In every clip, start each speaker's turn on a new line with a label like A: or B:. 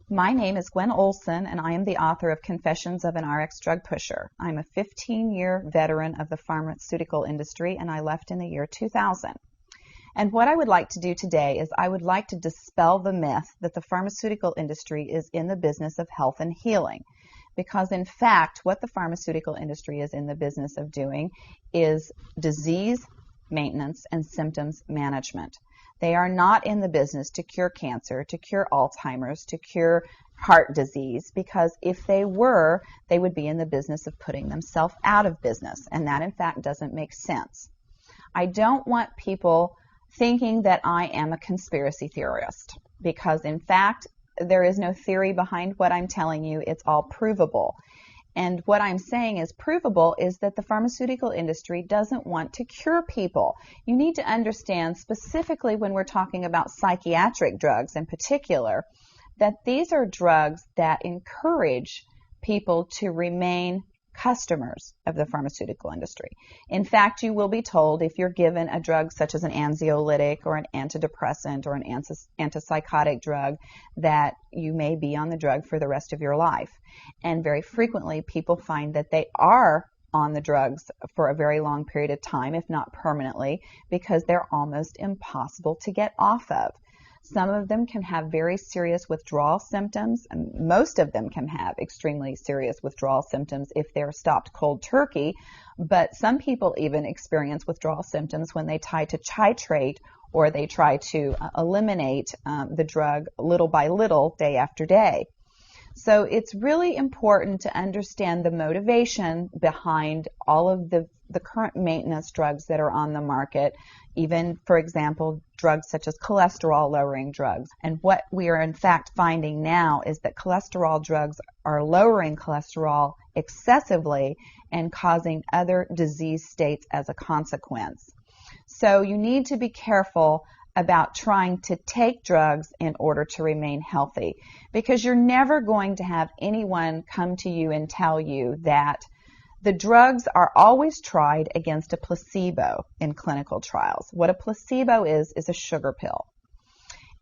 A: My name is Gwen Olson, and I am the author of Confessions of an RX Drug Pusher. I'm a 15-year veteran of the pharmaceutical industry, and I left in the year 2000. And what I would like to do today is I would like to dispel the myth that the pharmaceutical industry is in the business of health and healing. Because in fact, what the pharmaceutical industry is in the business of doing is disease maintenance and symptoms management. They are not in the business to cure cancer, to cure Alzheimer's, to cure heart disease, because if they were, they would be in the business of putting themselves out of business, and that in fact doesn't make sense. I don't want people thinking that I am a conspiracy theorist, because in fact there is no theory behind what I'm telling you. It's all provable. And what I'm saying is provable is that the pharmaceutical industry doesn't want to cure people. You need to understand, specifically when we're talking about psychiatric drugs in particular, that these are drugs that encourage people to remain customers of the pharmaceutical industry. In fact, you will be told if you're given a drug such as an anxiolytic or an antidepressant or an antipsychotic drug that you may be on the drug for the rest of your life. And very frequently people find that they are on the drugs for a very long period of time, if not permanently, because they're almost impossible to get off of. Some of them can have very serious withdrawal symptoms, and most of them can have extremely serious withdrawal symptoms if they're stopped cold turkey, but some people even experience withdrawal symptoms when they try to titrate or they try to eliminate the drug little by little, day after day. So it's really important to understand the motivation behind all of the current maintenance drugs that are on the market, even, for example, drugs such as cholesterol-lowering drugs. And what we are in fact finding now is that cholesterol drugs are lowering cholesterol excessively and causing other disease states as a consequence. So you need to be careful about trying to take drugs in order to remain healthy, because you're never going to have anyone come to you and tell you that the drugs are always tried against a placebo in clinical trials. What a placebo is a sugar pill.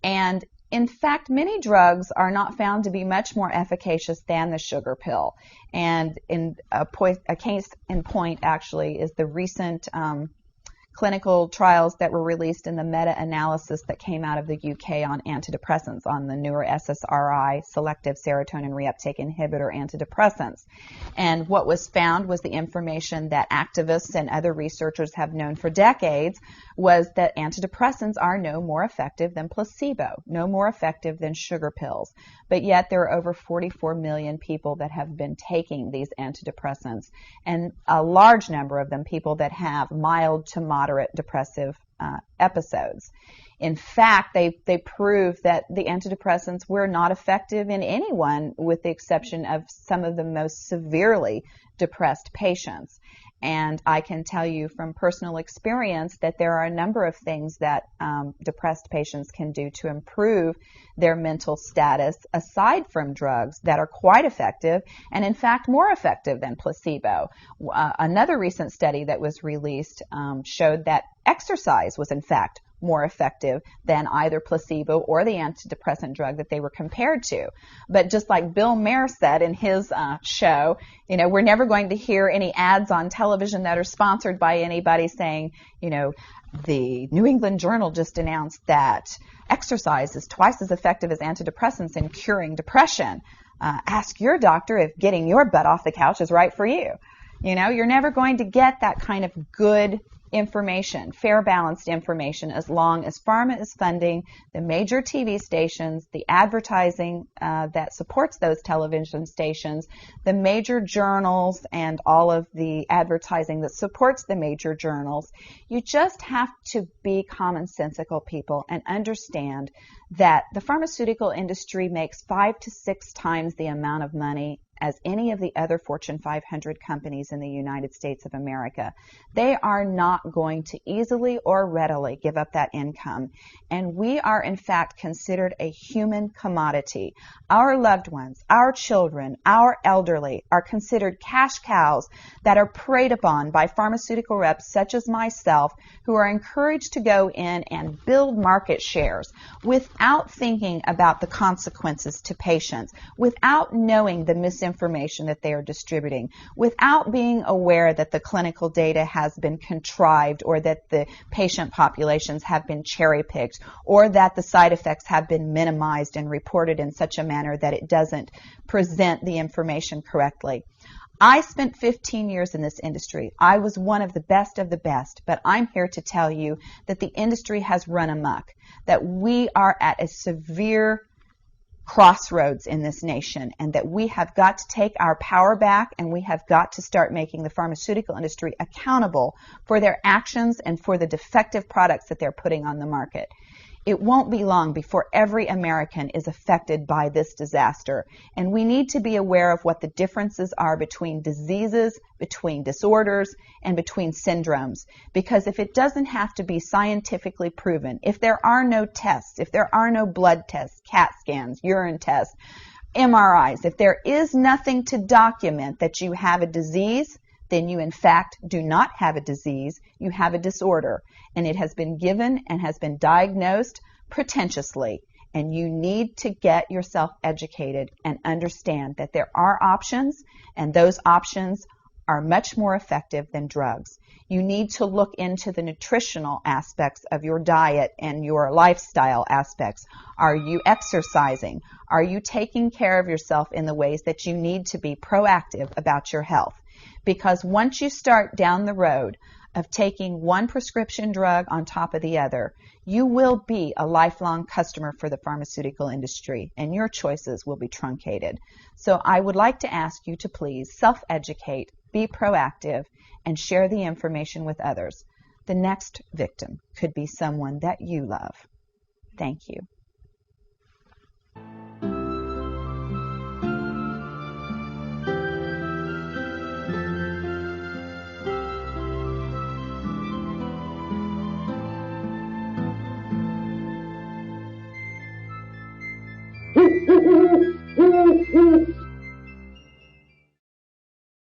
A: And in fact, many drugs are not found to be much more efficacious than the sugar pill. And in a case in point actually is the recent clinical trials that were released in the meta-analysis that came out of the UK on antidepressants, on the newer SSRI, selective serotonin reuptake inhibitor antidepressants. And what was found was the information that activists and other researchers have known for decades, was that antidepressants are no more effective than placebo, no more effective than sugar pills. But yet there are over 44 million people that have been taking these antidepressants, and a large number of them people that have mild to moderate depressive episodes. In fact, they prove that the antidepressants were not effective in anyone with the exception of some of the most severely depressed patients. And I can tell you from personal experience that there are a number of things that depressed patients can do to improve their mental status aside from drugs that are quite effective and in fact more effective than placebo. Another recent study that was released showed that exercise was in fact more effective than either placebo or the antidepressant drug that they were compared to. But just like Bill Maher said in his show, you know, we're never going to hear any ads on television that are sponsored by anybody saying, you know, the New England Journal just announced that exercise is twice as effective as antidepressants in curing depression. Ask your doctor if getting your butt off the couch is right for you. You know, you're never going to get that kind of good information, fair, balanced information, as long as pharma is funding the major TV stations, the advertising that supports those television stations, the major journals, and all of the advertising that supports the major journals. You just have to be commonsensical people and understand that the pharmaceutical industry makes 5 to 6 times the amount of money as any of the other Fortune 500 companies in the United States of America. They are not going to easily or readily give up that income. And we are, in fact, considered a human commodity. Our loved ones, our children, our elderly are considered cash cows that are preyed upon by pharmaceutical reps such as myself, who are encouraged to go in and build market shares without without thinking about the consequences to patients, without knowing the misinformation that they are distributing, without being aware that the clinical data has been contrived or that the patient populations have been cherry-picked or that the side effects have been minimized and reported in such a manner that it doesn't present the information correctly. I spent 15 years in this industry. I was one of the best, but I'm here to tell you that the industry has run amok, that we are at a severe crossroads in this nation, and that we have got to take our power back, and we have got to start making the pharmaceutical industry accountable for their actions and for the defective products that they're putting on the market. It won't be long before every American is affected by this disaster, and we need to be aware of what the differences are between diseases, between disorders, and between syndromes. Because if it doesn't have to be scientifically proven, if there are no tests, if there are no blood tests, CAT scans, urine tests, MRIs, if there is nothing to document that you have a disease, then you in fact do not have a disease, you have a disorder, and it has been given and has been diagnosed pretentiously, and you need to get yourself educated and understand that there are options, and those options are much more effective than drugs. You need to look into the nutritional aspects of your diet and your lifestyle aspects. Are you exercising? Are you taking care of yourself in the ways that you need to be proactive about your health? Because once you start down the road of taking one prescription drug on top of the other, you will be a lifelong customer for the pharmaceutical industry, and your choices will be truncated. So I would like to ask you to please self-educate, be proactive, and share the information with others. The next victim could be someone that you love. Thank you.
B: Mm-hmm.